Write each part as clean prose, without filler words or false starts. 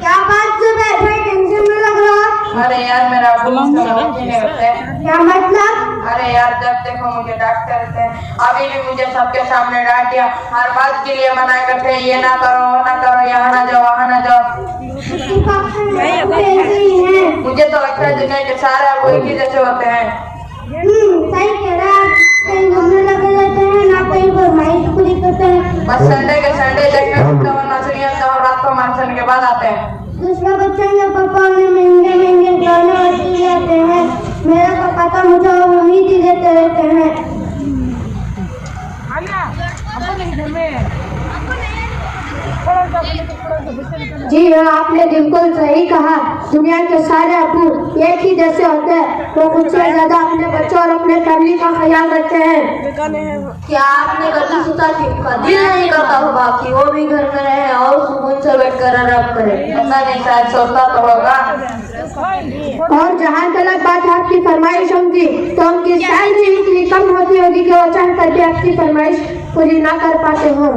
क्या बात से भाई टेंशन में लग रहा? अरे यार मेरा क्या मतलब? अरे यार जब देखो मुझे डांटते रहते हैं, अभी भी मुझे सबके सामने डांट दिया, हर बात के लिए मना करते हैं, ये ना करो वो ना करो, यहाँ ना जाओ वहाँ ना जाओ। मुझे तो लगता है दुनिया के सारे वो एक ही जैसे होते हैं। सही कह रहा है। कहीं घूमने लगे रहते हैं ना, कहीं फरमाइश पूरी करते हैं। बस संडे के संडे देखने तो नचनिया तो रात को मानसन के बाद आते हैं। दूसरा बच्चा के पापा में महंगे महंगे गाने बजते रहते हैं। मेरा पापा तो मुझे वही चीज देते रहते हैं। जी हाँ, आपने बिल्कुल सही कहा। दुनिया के सारे अबू एक ही जैसे होते हैं। वो मुझसे ज्यादा अपने बच्चों और अपने फैमिली का ख्याल रखते हैं। क्या आपने कभी सोचा कि दिल नहीं करता होगा कि वो भी घर में रहे और सुकून से बैठकर आराम करे? पता नहीं, शायद सोचता तो होगा। और जहाँ तक बात आपकी फरमाइश होगी तो उनकी सैलरी इतनी कम होती होगी कि वो चाह करके आपकी फरमाइश पूरी ना कर पाते हो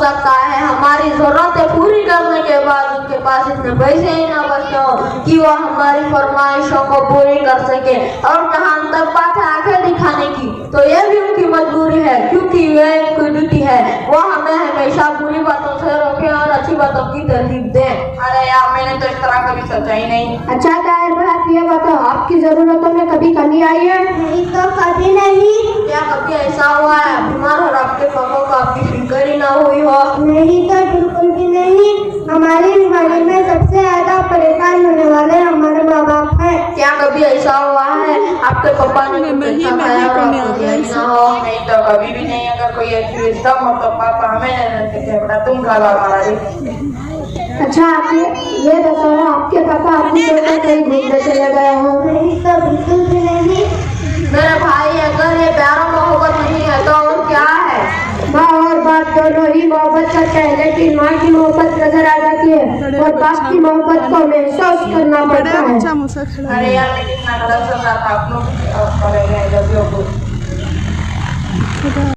सकता है हमारी जरूरतें पूरी करने के बाद उनके पास इतने पैसे ही ना बचते हो कि वो हमारी फरमाइशों को पूरी कर सके। और जहाँ तक बात है आंखें दिखाने की, तो ये भी उनकी मजबूरी है, क्योंकि ये उनकी ड्यूटी है। वो हमें हमेशा बुरी बातों से रोके और अच्छी बातों की तरतीब दे। अरे यार मैंने तो इस तरह कभी सोचा ही नहीं। अच्छा ताहिर भाई, आप ये बताओ, आपकी जरूरतों में कभी कमी आई है? नहीं तो कभी नहीं। क्या कभी ऐसा हुआ है बीमार और आपके पापा को आपकी फिक्र ही ना हुई हो? नहीं तो बिल्कुल भी नहीं। हमारी बीमारी में सबसे ज्यादा परेशान होने वाले हमारे माँ बाप हैं। क्या कभी ऐसा हुआ है आपके पापा ने नहीं तो कभी भी नहीं। अगर कोई ऐसी विस्तार हो तो पापा हमें नहीं रहते थे, बड़ा तुम खाला हमारा। अच्छा, आप ये बताओ, आपके पापा आपकी छोड़कर कहीं घूमने चले गए हो? नहीं तो बिल्कुल भी नहीं। मेरे भाई, अगर ये प्यार मोहब्बत नहीं है तो और क्या है? माँ और बाप दोनों ही मोहब्बत करते हैं, लेकिन माँ की मोहब्बत नजर आ जाती है और बाप की मोहब्बत को महसूस करना पड़ता है। अरे यार मैं कितना गलत सोच रहा था, आप लोग